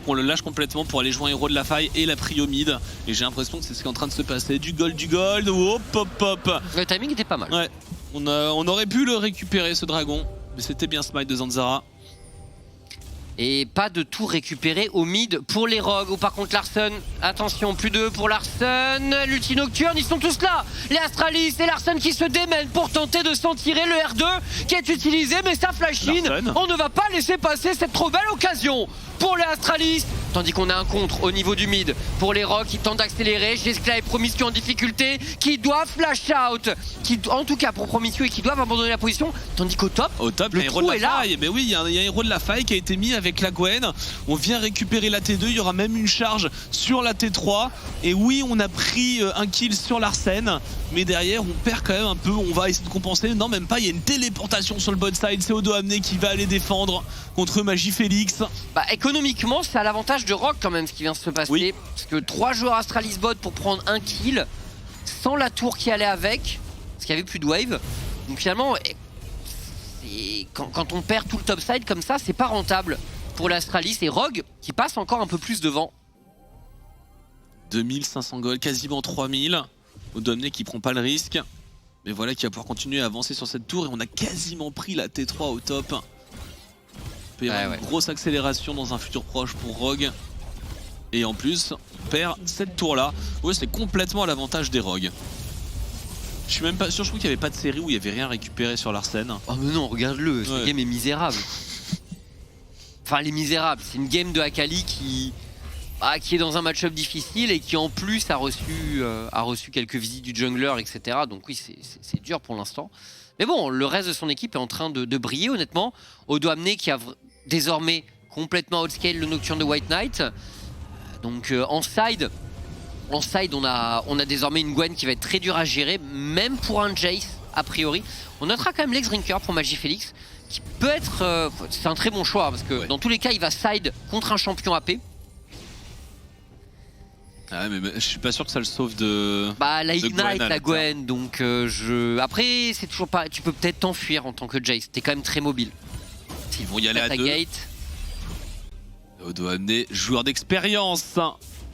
qu'on le lâche complètement pour aller jouer un héros de la faille et la prio mid. Et j'ai l'impression que c'est ce qui est en train de se passer. Du gold, hop hop hop. Le timing était pas mal. Ouais, on aurait pu le récupérer ce dragon. Mais c'était bien smite de Zanzara. Et pas de tout récupérer au mid pour les Rogues. Ou par contre Larsen, attention, plus de pour Larsen. L'ulti nocturne, ils sont tous là. Les Astralis et Larsen qui se démènent pour tenter de s'en tirer. Le R2 qui est utilisé, mais ça flash in. On ne va pas laisser passer cette trop belle occasion pour les Astralis. Tandis qu'on a un contre au niveau du mid pour les Rogues qui tentent d'accélérer. Jescla et Promiscu en difficulté, qui doivent flash out, qui, en tout cas pour Promiscu, et qui doivent abandonner la position. Tandis qu'au top, le héros de la faille. Mais oui, il y a un héros de la faille qui a été mis avec la Gwen. On vient récupérer la T2, il y aura même une charge sur la T3. Et oui, on a pris un kill sur Larsen, mais derrière on perd quand même un peu. On va essayer de compenser. Non, même pas, il y a une téléportation sur le bot side. C'est Odo Amné qui va aller défendre contre Magifélix. Bah, économiquement, c'est à l'avantage de Rogue quand même ce qui vient de se passer. Oui. Parce que 3 joueurs Astralis bot pour prendre un kill sans la tour qui allait avec, parce qu'il n'y avait plus de wave. Donc finalement, quand on perd tout le top side comme ça, c'est pas rentable pour l'Astralis. Et Rogue qui passe encore un peu plus devant. 2500 gold, quasiment 3000. Odo Amné qui prend pas le risque. Mais voilà, qui va pouvoir continuer à avancer sur cette tour. Et on a quasiment pris la T3 au top. Il y a une grosse accélération dans un futur proche pour Rogue. Et en plus, on perd cette tour là. Ouais, c'est complètement à l'avantage des Rogues. Je suis même pas sûr, je trouve qu'il n'y avait pas de série où il n'y avait rien récupéré sur Larsen. Oh mais non, regarde-le, ce game est misérable. Enfin, elle est misérable. C'est une game de Akali qui est dans un match-up difficile et qui en plus a reçu quelques visites du jungler, etc. Donc oui, c'est dur pour l'instant. Mais bon, le reste de son équipe est en train de briller honnêtement. Odo Amné qui a désormais complètement outscale le Nocturne de White Knight. Donc en side, on a désormais une Gwen qui va être très dure à gérer, même pour un Jace a priori. On notera quand même Lexdrinker pour Magifélix, qui peut être... c'est un très bon choix, parce que dans tous les cas, il va side contre un champion AP. Ah mais je suis pas sûr que ça le sauve de... Bah la Ignite, la Gwen, donc Après, c'est toujours pas... Tu peux peut-être t'enfuir en tant que Jace, t'es quand même très mobile. Ils vont y aller à deux. Gate. Odo Amné, joueur d'expérience,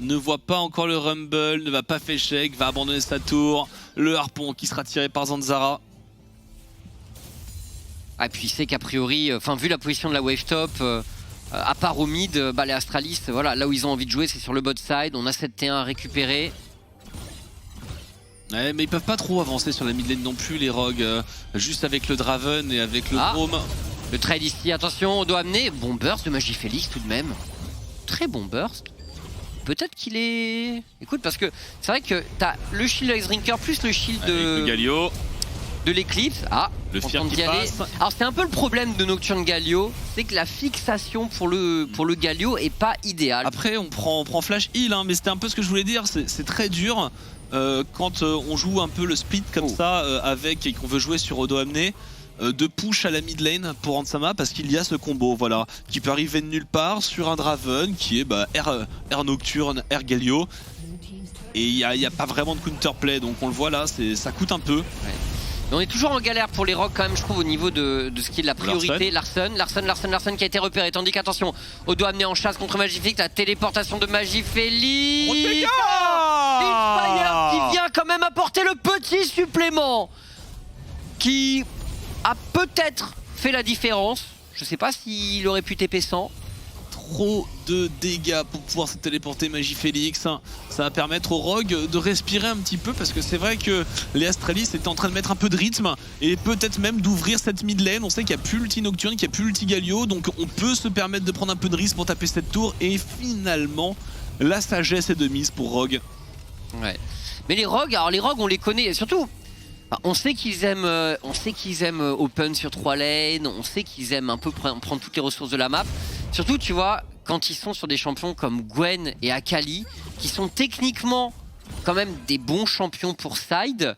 ne voit pas encore le Rumble, ne va pas faire shake, va abandonner sa tour. Le harpon qui sera tiré par Zanzara. Ah, puis il sait qu'a priori, vu la position de la wave top, à part au mid, les Astralis, voilà, là où ils ont envie de jouer, c'est sur le bot side. On a cette T1 à récupérer. Ouais, mais ils peuvent pas trop avancer sur la mid lane non plus, les Rogues. Juste avec le Draven et avec le Chrome. Le trade ici, attention, Odo Amné. Bon burst de Magifélix tout de même. Très bon burst. Peut-être qu'il est... Écoute, parce que c'est vrai que t'as le shield de Lexdrinker plus le shield de Galio. De l'Eclipse. Ah, le Fear qui passe. Alors c'est un peu le problème de Nocturne Galio, c'est que la fixation pour le Galio est pas idéale. Après on prend flash heal, hein, mais c'était un peu ce que je voulais dire, c'est très dur quand on joue un peu le split comme ça avec et qu'on veut jouer sur Odo Amné. De push à la mid lane pour Ansama parce qu'il y a ce combo voilà qui peut arriver de nulle part sur un Draven qui est Air Nocturne, Air Galio et il n'y a pas vraiment de counterplay donc on le voit là, ça coûte un peu. Ouais. Mais on est toujours en galère pour les Rogues quand même je trouve au niveau de ce qui est de la priorité. Larsen qui a été repéré tandis qu'attention Odo Amné en chasse contre Magifélix, la téléportation de Magifélix. Inspire qui vient quand même apporter le petit supplément qui a peut-être fait la différence. Je sais pas s'il aurait pu TP 100. Trop de dégâts pour pouvoir se téléporter Magifélix. Ça va permettre aux Rogues de respirer un petit peu parce que c'est vrai que les Astralis étaient en train de mettre un peu de rythme et peut-être même d'ouvrir cette mid lane. On sait qu'il n'y a plus l'ulti Nocturne, qu'il n'y a plus l'ulti Galio, donc on peut se permettre de prendre un peu de risque pour taper cette tour et finalement la sagesse est de mise pour Rogue. Ouais. Mais les Rogues, alors les Rogues on les connaît surtout. On sait qu'ils aiment, open sur 3 lanes, on sait qu'ils aiment un peu prendre toutes les ressources de la map. Surtout, tu vois, quand ils sont sur des champions comme Gwen et Akali, qui sont techniquement quand même des bons champions pour side.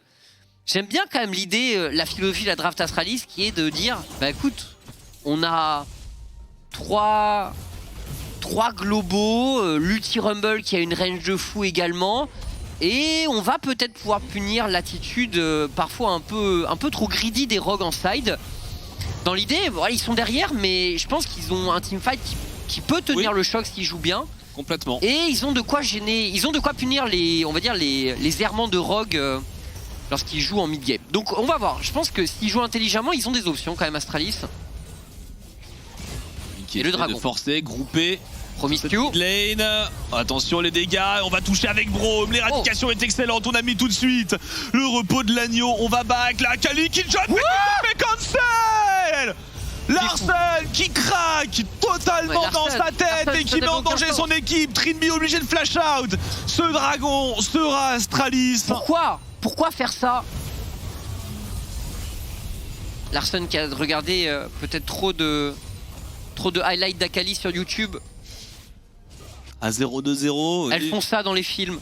J'aime bien quand même l'idée, la philosophie de la draft Astralis, qui est de dire, bah écoute, on a trois globaux, l'ulti Rumble qui a une range de fou également, et on va peut-être pouvoir punir l'attitude parfois un peu trop greedy des rogues en side. Dans l'idée, voilà, ils sont derrière, mais je pense qu'ils ont un teamfight qui peut tenir le choc s'ils jouent bien. Complètement. Et ils ont de quoi gêner, ils ont de quoi punir les, on va dire les errements de rogue lorsqu'ils jouent en mid game. Donc on va voir. Je pense que s'ils jouent intelligemment, ils ont des options quand même Astralis. Et le dragon. De forcer, grouper. Promiscue. Lane. Attention les dégâts, on va toucher avec Braum. L'éradication est excellente, on a mis tout de suite le repos de l'agneau. On va back là, Akali qui jump mais cancel. Larsen qui craque totalement dans sa tête et qui met en danger son équipe. Trinby obligé de flash out. Ce dragon sera Astralis. Pourquoi faire ça? Larsen qui a regardé peut-être trop de highlights d'Akali sur YouTube. À 0-2-0. Elles font ça dans les films.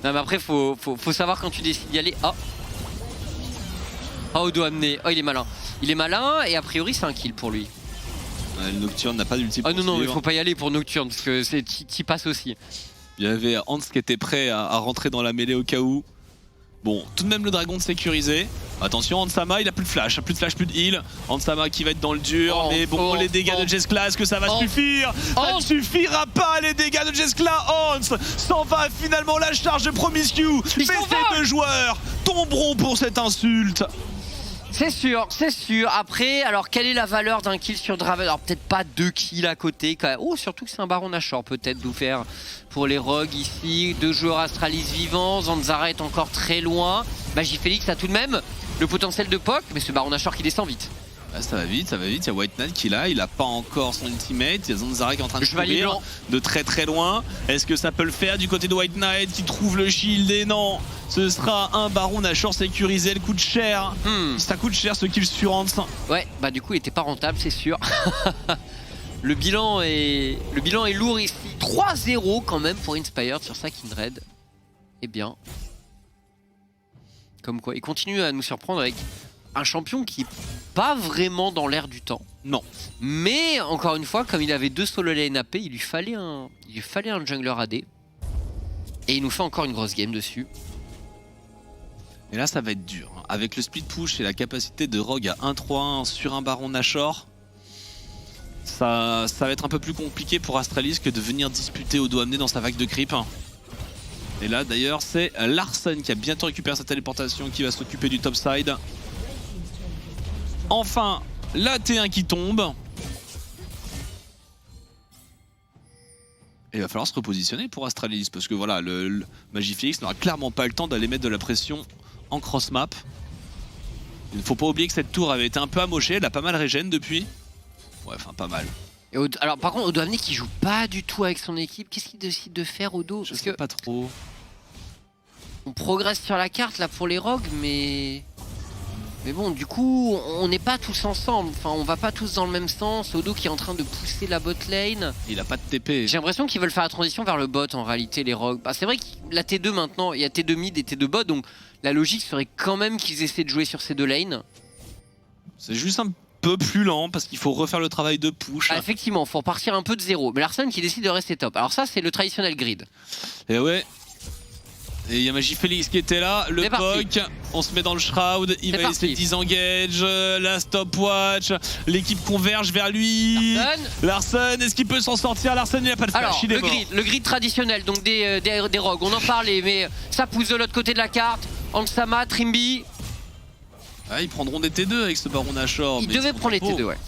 Non mais après faut savoir quand tu décides d'y aller. Odo amené. Oh il est malin. Il est malin et a priori c'est un kill pour lui. Le Nocturne n'a pas d'ulti pour non non il faut pas y aller pour Nocturne parce que t'y passes aussi. Il y avait Hans qui était prêt à rentrer dans la mêlée au cas où. Bon, tout de même le dragon de sécuriser. Attention, Hansama, il a plus de flash, plus de heal. Hansama qui va être dans le dur, mais bon, les dégâts de Jeskla, est-ce que ça va suffire? Ça ne suffira pas, les dégâts de Jeskla. Hans s'en va finalement la charge de Promiscue. Mais ces deux joueurs tomberont pour cette insulte. C'est sûr, c'est sûr. Après, alors quelle est la valeur d'un kill sur Draven? Alors peut-être pas 2 kills à côté quand même. Oh, surtout que c'est un Baron Nashor peut-être d'ouvrir pour les rogues ici. 2 joueurs Astralis vivants, Zanzara est encore très loin. Magifélix a tout de même le potentiel de poke, mais ce Baron Nashor qui descend vite. Bah, ça va vite, il y a White Knight qui l'a, il a pas encore son ultimate, il y a Zanzara qui est en train de courir de très loin. Est-ce que ça peut le faire du côté de White Knight qui trouve le shield? Et non, ce sera un Baron Nashor sécurisé, elle coûte cher. Ça coûte cher ce kill sur Hans. Ouais, bah du coup il était pas rentable c'est sûr. le bilan est lourd ici. 3-0 quand même pour Inspired sur sa Kindred. Eh bien, comme quoi, il continue à nous surprendre avec un champion qui est pas vraiment dans l'air du temps. Non. Mais encore une fois, comme il avait 2 solo lane AP, il lui fallait un jungler AD. Et il nous fait encore une grosse game dessus. Et là ça va être dur. Avec le split push et la capacité de Rogue à 1-3-1 sur un Baron Nashor, ça va être un peu plus compliqué pour Astralis que de venir disputer Odo amené dans sa vague de creep. Et là d'ailleurs c'est Larsen qui a bientôt récupéré sa téléportation qui va s'occuper du topside. Enfin, la T1 qui tombe. Et il va falloir se repositionner pour Astralis parce que voilà, le Magifélix n'aura clairement pas le temps d'aller mettre de la pression en cross map. Il ne faut pas oublier que cette tour avait été un peu amochée, elle a pas mal régène depuis. Ouais, enfin pas mal. Et alors par contre, Odo amené qui joue pas du tout avec son équipe, qu'est-ce qu'il décide de faire Odo? Je sais pas trop. On progresse sur la carte là pour les rogues, mais bon, du coup, on n'est pas tous ensemble. Enfin, on va pas tous dans le même sens. Odo qui est en train de pousser la bot lane. Il a pas de TP. J'ai l'impression qu'ils veulent faire la transition vers le bot en réalité, les rogues. Bah, c'est vrai que la T2 maintenant, il y a T2 mid et T2 bot, donc la logique serait quand même qu'ils essaient de jouer sur ces 2 lanes. C'est juste un peu plus lent parce qu'il faut refaire le travail de push. Ah, effectivement, il faut repartir un peu de zéro. Mais Larsen qui décide de rester top. Alors ça, c'est le traditionnel grid. Et ouais. Et il y a Magifélix qui était là, le poke, on se met dans le shroud, il va essayer de disengage, la stopwatch, l'équipe converge vers lui. Larsen, est-ce qu'il peut s'en sortir? Larsen, il n'a pas de flash. Alors, le grid traditionnel, donc des rogues, on en parlait, mais ça pousse de l'autre côté de la carte. Hansama, Trimby. Ah, ils prendront des T2 avec ce Baron Nashor. Ils devaient prendre les T2, ouais.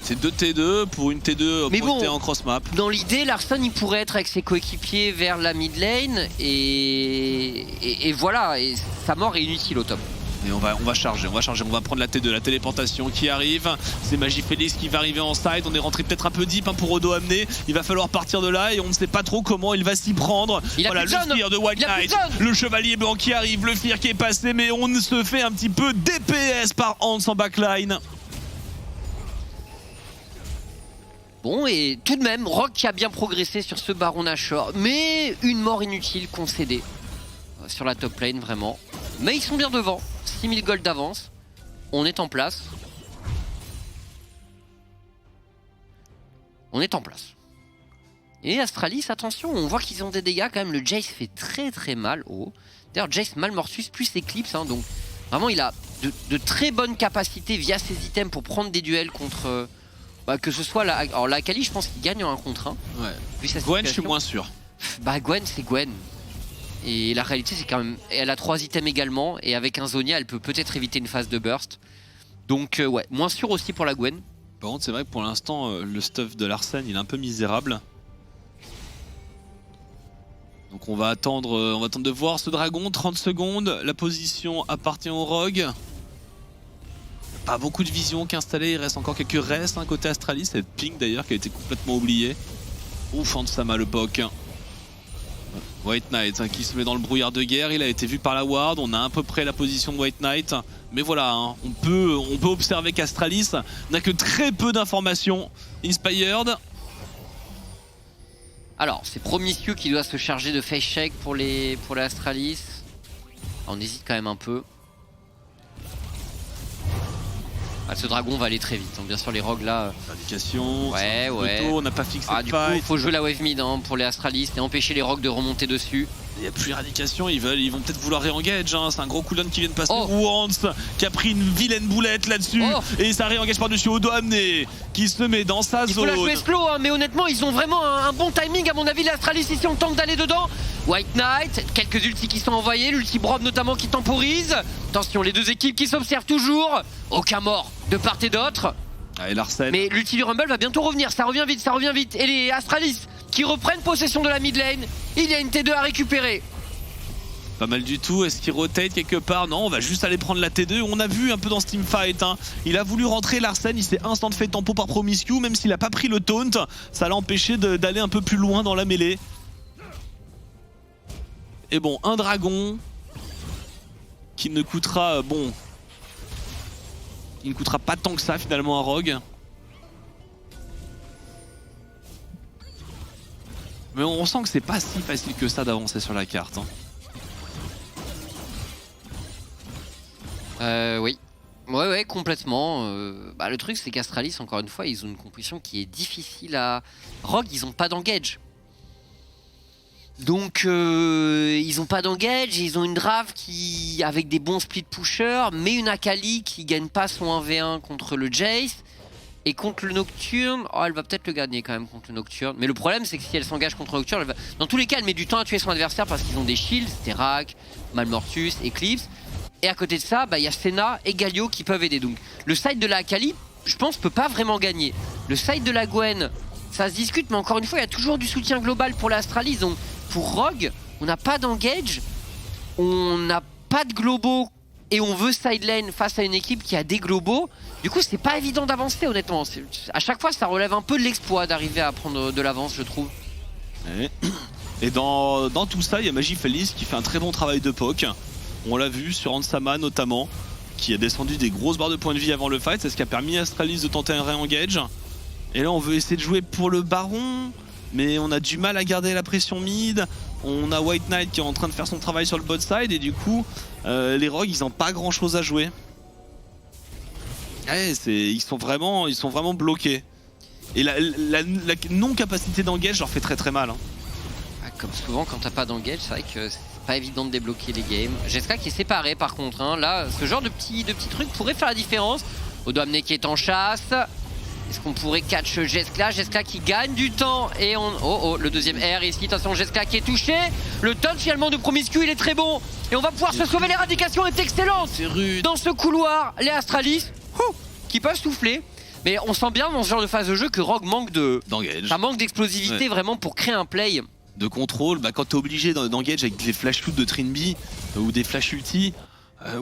C'est 2 T2 pour une T2 mais bon, en cross map. Dans l'idée, Larsen il pourrait être avec ses coéquipiers vers la mid lane et voilà, et sa mort est inutile au top. Et on va charger, on va prendre la T2, la téléportation qui arrive. C'est Magifélix qui va arriver en side. On est rentré peut-être un peu deep pour Odo amener. Il va falloir partir de là et on ne sait pas trop comment il va s'y prendre. Voilà le fear de White Knight, le chevalier blanc qui arrive, le fear qui est passé, mais on se fait un petit peu DPS par Hans en backline. Bon, et tout de même, Rogue qui a bien progressé sur ce Baron Nashor, mais une mort inutile concédée sur la top lane, vraiment. Mais ils sont bien devant, 6000 gold d'avance, on est en place. On est en place. Et Astralis, attention, on voit qu'ils ont des dégâts quand même, le Jace fait très mal. Oh. D'ailleurs, Jace Malmortus plus Eclipse, hein, donc vraiment il a de très bonnes capacités via ses items pour prendre des duels contre... que ce soit la... Alors la Akali, je pense qu'il gagne en 1 contre 1. Ouais. Gwen, je suis moins sûr. Bah Gwen, c'est Gwen. Et la réalité, c'est quand même... Elle a 3 items également, et avec un Zonia, elle peut peut-être éviter une phase de burst. Donc ouais, moins sûr aussi pour la Gwen. Par contre, c'est vrai que pour l'instant, le stuff de Larsen, il est un peu misérable. Donc on va attendre de voir ce dragon, 30 secondes. La position appartient au Rogue. Pas beaucoup de vision qui est installée, il reste encore quelques restes côté Astralis, c'est Pink d'ailleurs qui a été complètement oublié. Ouf, Ansama le POC. White Knight qui se met dans le brouillard de guerre, il a été vu par la Ward, on a à peu près la position de White Knight. Mais voilà, on peut observer qu'Astralis n'a que très peu d'informations. Inspired. Alors, c'est Promiscu qui doit se charger de face check pour les Astralis. On hésite quand même un peu. Ce dragon va aller très vite, bien sûr les rogues là. Indication, ouais. on n'a pas fixé du coup, il faut jouer la wave mid pour les Astralis et empêcher les rogues de remonter dessus. Il n'y a plus éradication, ils vont peut-être vouloir réengage, c'est un gros cooldown qui vient de passer. Wans qui a pris une vilaine boulette là-dessus et ça réengage par-dessus Odo amené qui se met dans sa zone. Il faut la jouer slow, mais honnêtement ils ont vraiment un bon timing à mon avis, l'Astralis ici on tente d'aller dedans. White Knight, quelques ultis qui sont envoyés, l'ulti Brob notamment qui temporise. Attention, les deux équipes qui s'observent toujours. Aucun mort de part et d'autre. Ah, et Larsen. Mais l'ulti du Rumble va bientôt revenir, ça revient vite. Et les Astralis qui reprennent possession de la mid lane. Il y a une T2 à récupérer. Pas mal du tout, est-ce qu'il rotate quelque part? Non, on va juste aller prendre la T2. On a vu un peu dans ce teamfight, il a voulu rentrer Larsen, il s'est instant fait tempo par Promiscu, même s'il a pas pris le taunt, ça l'a empêché d'aller un peu plus loin dans la mêlée. Et bon, un dragon qui ne coûtera, il ne coûtera pas tant que ça finalement à Rogue. Mais on sent que c'est pas si facile que ça d'avancer sur la carte. Oui. Ouais, complètement. Le truc, c'est qu'Astralis, encore une fois, ils ont une composition qui est difficile à... Rogue, ils ont pas d'engage. Donc, ils ont pas d'engage, ils ont une Drave qui, avec des bons split pushers, mais une Akali qui gagne pas son 1v1 contre le Jace. Et contre le Nocturne, elle va peut-être le gagner quand même contre le Nocturne. Mais le problème, c'est que si elle s'engage contre le Nocturne, dans tous les cas, elle met du temps à tuer son adversaire parce qu'ils ont des shields, Terak, Malmortus, Eclipse. Et à côté de ça, il y a Senna et Galio qui peuvent aider. Donc le side de la Akali, je pense, peut pas vraiment gagner. Le side de la Gwen, ça se discute, mais encore une fois, il y a toujours du soutien global pour l'Astralis. Donc pour Rogue, on n'a pas d'engage, on n'a pas de globaux et on veut side lane face à une équipe qui a des globaux. Du coup, c'est pas évident d'avancer, honnêtement. À chaque fois, ça relève un peu de l'exploit d'arriver à prendre de l'avance, je trouve. Et dans tout ça, il y a Magifelice qui fait un très bon travail de poke. On l'a vu sur Ansama notamment, qui a descendu des grosses barres de points de vie avant le fight. C'est ce qui a permis à Astralis de tenter un re-engage. Et là, on veut essayer de jouer pour le Baron, mais on a du mal à garder la pression mid. On a White Knight qui est en train de faire son travail sur le bot side, et du coup, les Rogues, ils n'ont pas grand chose à jouer. Ouais, ils sont vraiment bloqués. Et la non-capacité d'engage leur fait très mal. Comme souvent, quand t'as pas d'engage, c'est vrai que c'est pas évident de débloquer les games. Jeskla qui est séparé par contre. Là, ce genre de petits trucs pourrait faire la différence. Odo Amne qui est en chasse. Est-ce qu'on pourrait catch Jeskla? Jeskla qui gagne du temps. Et on... le deuxième R ici. Attention, Jeskla qui est touché. Le taunt finalement de Promiscu, il est très bon. Et on va pouvoir se sauver. L'éradication est excellente. C'est rude. Dans ce couloir, les Astralis qui peuvent souffler. Mais on sent bien dans ce genre de phase de jeu que Rogue manque d'engage. Ça manque d'explosivité vraiment pour créer un play. De contrôle, quand t'es obligé d'engage avec des flash shoots de Trinby ou des flash ulti,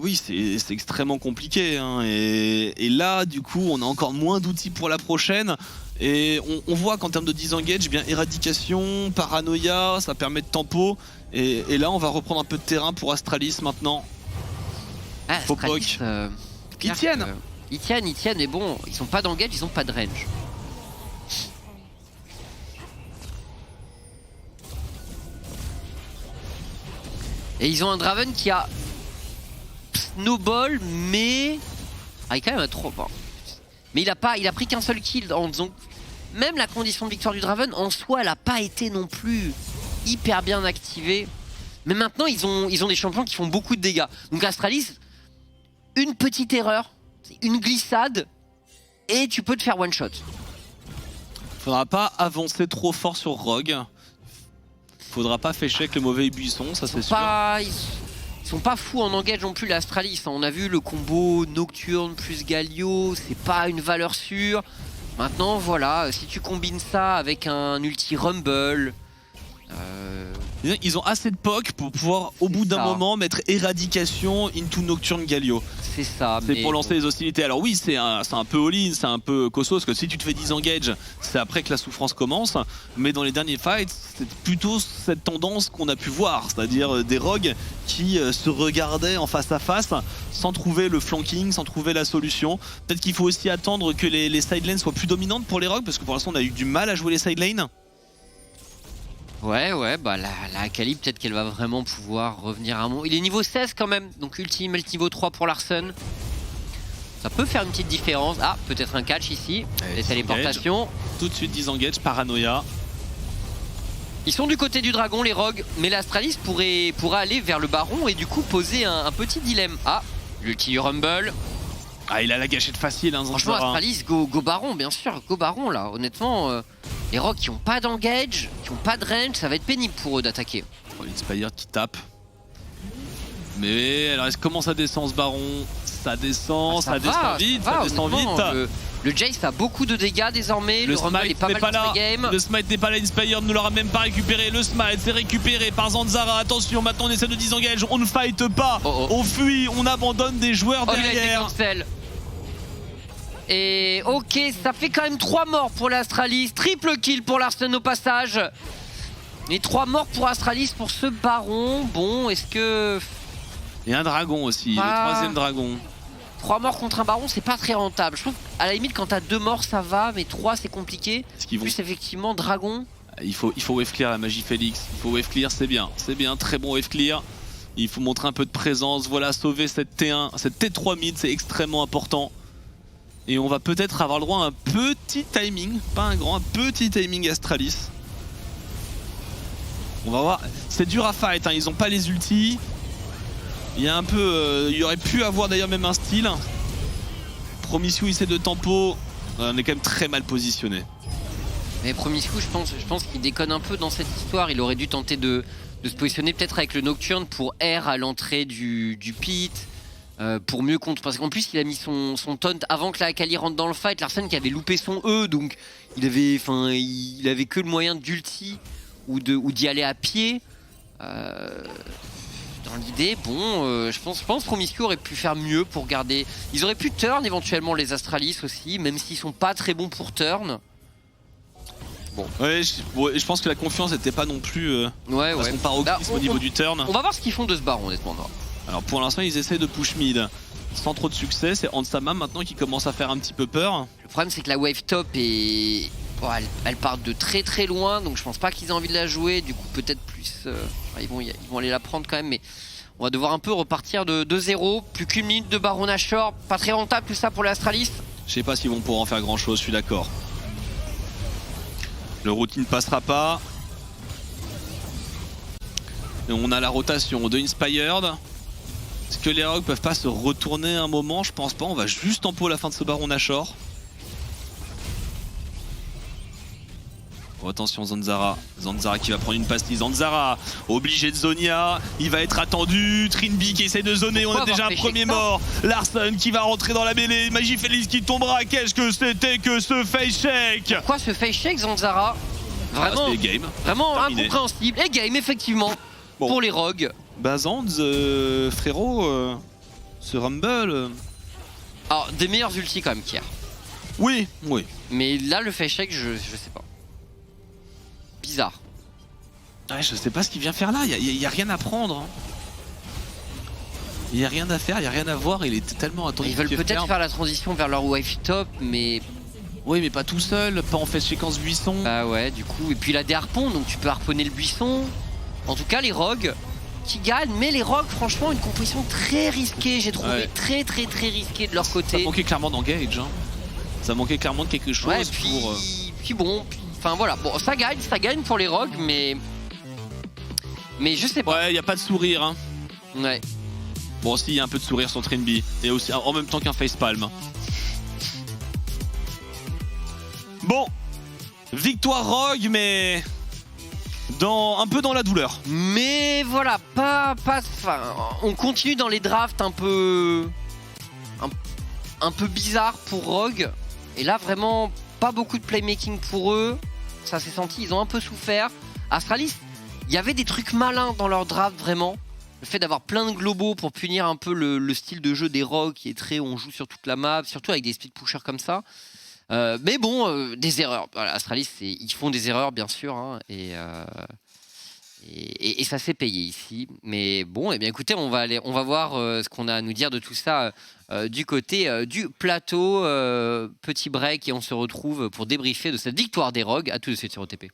oui c'est extrêmement compliqué. Et là du coup on a encore moins d'outils pour la prochaine. Et on voit qu'en termes de disengage, bien éradication, paranoïa, ça permet de tempo. Et là on va reprendre un peu de terrain pour Astralis maintenant. Astralis, ils tiennent. Ils tiennent, mais bon, ils sont pas d'engage, ils ont pas de range. Et ils ont un Draven qui a snowball, mais il est quand même à trop. Hein. Mais il a pris qu'un seul kill en disant. Même la condition de victoire du Draven en soi, elle n'a pas été non plus hyper bien activée. Mais maintenant, ils ont des champions qui font beaucoup de dégâts. Donc Astralis, une petite erreur, une glissade, et tu peux te faire one shot. Faudra pas avancer trop fort sur Rogue. Faudra pas fêcher avec le mauvais buisson, ça c'est sûr. Ils sont pas fous en engage non plus, l'Astralis. On a vu le combo Nocturne plus Galio, c'est pas une valeur sûre. Maintenant, voilà, si tu combines ça avec un ulti Rumble... Ils ont assez de poke pour pouvoir, au bout d'un moment, mettre Éradication into Nocturne Galio. C'est ça. C'est pour lancer les hostilités. Alors oui, c'est un peu all-in, c'est un peu cosso, parce que si tu te fais disengage, c'est après que la souffrance commence. Mais dans les derniers fights, c'est plutôt cette tendance qu'on a pu voir, c'est-à-dire des rogues qui se regardaient en face à face, sans trouver le flanking, sans trouver la solution. Peut-être qu'il faut aussi attendre que les sidelanes soient plus dominantes pour les rogues, parce que pour l'instant on a eu du mal à jouer les sidelanes. Ouais, bah la Akali, peut-être qu'elle va vraiment pouvoir revenir à un moment. Il est niveau 16 quand même, donc ultimate niveau 3 pour Larsen. Ça peut faire une petite différence. Ah, peut-être un catch ici. Les téléportations. Tout de suite disengage, paranoïa. Ils sont du côté du dragon, les rogues, mais l'Astralis pourrait aller vers le baron et du coup poser un petit dilemme. Ah, l'ulti Rumble. Ah, il a la gâchette facile, hein, franchement, Astralis, go baron, bien sûr, go baron là. Honnêtement, les rogues qui n'ont pas d'engage, qui n'ont pas de range, ça va être pénible pour eux d'attaquer. Oh, l'Inspire qui tape. Mais alors, comment ça descend ce baron? Ça descend, ça descend vite. Le Jace a beaucoup de dégâts désormais. Le Rumble est pas mal dans ce game. Le smite n'est pas là, Inspire ne l'aura même pas récupéré. Le smite c'est récupéré par Zanzara. Attention, maintenant on essaie de disengage. On ne fight pas, on fuit, on abandonne des joueurs derrière. Et ok, ça fait quand même 3 morts pour l'Astralis. Triple kill pour Larsen au passage. Et 3 morts pour Astralis pour ce baron. Bon, est-ce que... Il y a un dragon aussi, le 3e dragon. 3 morts contre un baron, c'est pas très rentable. Je trouve à la limite, quand t'as 2 morts, ça va, mais 3, c'est compliqué. Plus effectivement, dragon. Il faut wave clear la magie Félix. Il faut wave clear, c'est bien, très bon wave clear. Il faut montrer un peu de présence. Voilà, sauver cette T1, cette T3 mid, c'est extrêmement important. Et on va peut-être avoir le droit à un petit timing, pas un grand, un petit timing Astralis. On va voir, c'est dur à fight, hein. Ils ont pas les ultis. Il y a un peu, il y aurait pu avoir d'ailleurs même un style. Promiscu essaie de tempo, on est quand même très mal positionné. Mais Promiscu, je pense qu'il déconne un peu dans cette histoire. Il aurait dû tenter de se positionner peut-être avec le Nocturne pour R à l'entrée du pit. Pour mieux contre, parce qu'en plus il a mis son taunt avant que la Akali rentre dans le fight. Larsen qui avait loupé son E, donc il avait que le moyen d'ulti ou d'y aller à pied. Dans l'idée, bon, je pense Promiscu aurait pu faire mieux pour garder. Ils auraient pu turn éventuellement les Astralis aussi, même s'ils sont pas très bons pour turn. Bon. Ouais, je pense que la confiance n'était pas non plus. Parce qu'on part au niveau du turn. On va voir ce qu'ils font de ce baron, honnêtement. Alors pour l'instant ils essaient de push mid sans trop de succès, c'est Ansama maintenant qui commence à faire un petit peu peur. Le problème c'est que la wave top est... Bon, elle part de très très loin, donc je pense pas qu'ils aient envie de la jouer, du coup peut-être plus... ils vont aller la prendre quand même, mais on va devoir un peu repartir de 0, plus qu'une minute de Baron Nashor, pas très rentable tout ça pour l'Astralis. Je sais pas s'ils vont pouvoir en faire grand chose, je suis d'accord. Le routine ne passera pas. Et on a la rotation de Inspired. Est-ce que les rogues peuvent pas se retourner un moment? Je pense pas, on va juste tempo la fin de ce Baron Nashor. Oh, attention Zanzara qui va prendre une pastille. Zanzara obligé de Zonia, il va être attendu. Trinby qui essaie de zoner, on a déjà un premier mort. Larsen qui va rentrer dans la mêlée, Magie Félix qui tombera. Qu'est-ce que c'était que ce face shake? Quoi ce face shake Zanzara? Vraiment, game. Vraiment incompréhensible. Et game effectivement pour les rogues. Bah Zanz, frérot, ce Rumble... Alors des meilleurs ultis quand même qu'hier. Oui. Mais là le face shake je sais pas. Bizarre. Ouais, je sais pas ce qu'il vient faire là, il y a rien à prendre. Hein. Il y a rien à faire, il y a rien à voir, il est tellement attendu. Ils veulent peut-être faire la transition vers leur wave top, mais... Oui, mais pas tout seul, pas en fait séquence buisson. Bah ouais, du coup, et puis il a des harpons, donc tu peux harponner le buisson. En tout cas, les rogues, qui gagnent, mais les Rogues, franchement, une composition très risquée, j'ai trouvé très risquée de leur côté. Ça manquait clairement d'engage, hein. Ça manquait clairement de quelque chose pour... Puis bon, enfin voilà, bon, ça gagne pour les Rogues, mais je sais pas. Ouais, y a pas de sourire, hein. Ouais. Bon, aussi, il y a un peu de sourire sur Trinby, et aussi en même temps qu'un facepalm. Bon, victoire Rogue, mais un peu dans la douleur. Mais voilà, enfin, on continue dans les drafts un peu bizarres pour Rogue. Et là, vraiment, pas beaucoup de playmaking pour eux. Ça s'est senti, ils ont un peu souffert. Astralis, il y avait des trucs malins dans leur draft, vraiment. Le fait d'avoir plein de globaux pour punir un peu le style de jeu des Rogues qui est très, on joue sur toute la map, surtout avec des split pushers comme ça. Mais bon, des erreurs. Voilà, Astralis, ils font des erreurs, bien sûr, hein, et ça s'est payé ici. Mais bon, eh bien, écoutez, on va voir ce qu'on a à nous dire de tout ça du côté du plateau. Petit break et on se retrouve pour débriefer de cette victoire des Rogues. À tout de suite sur OTP.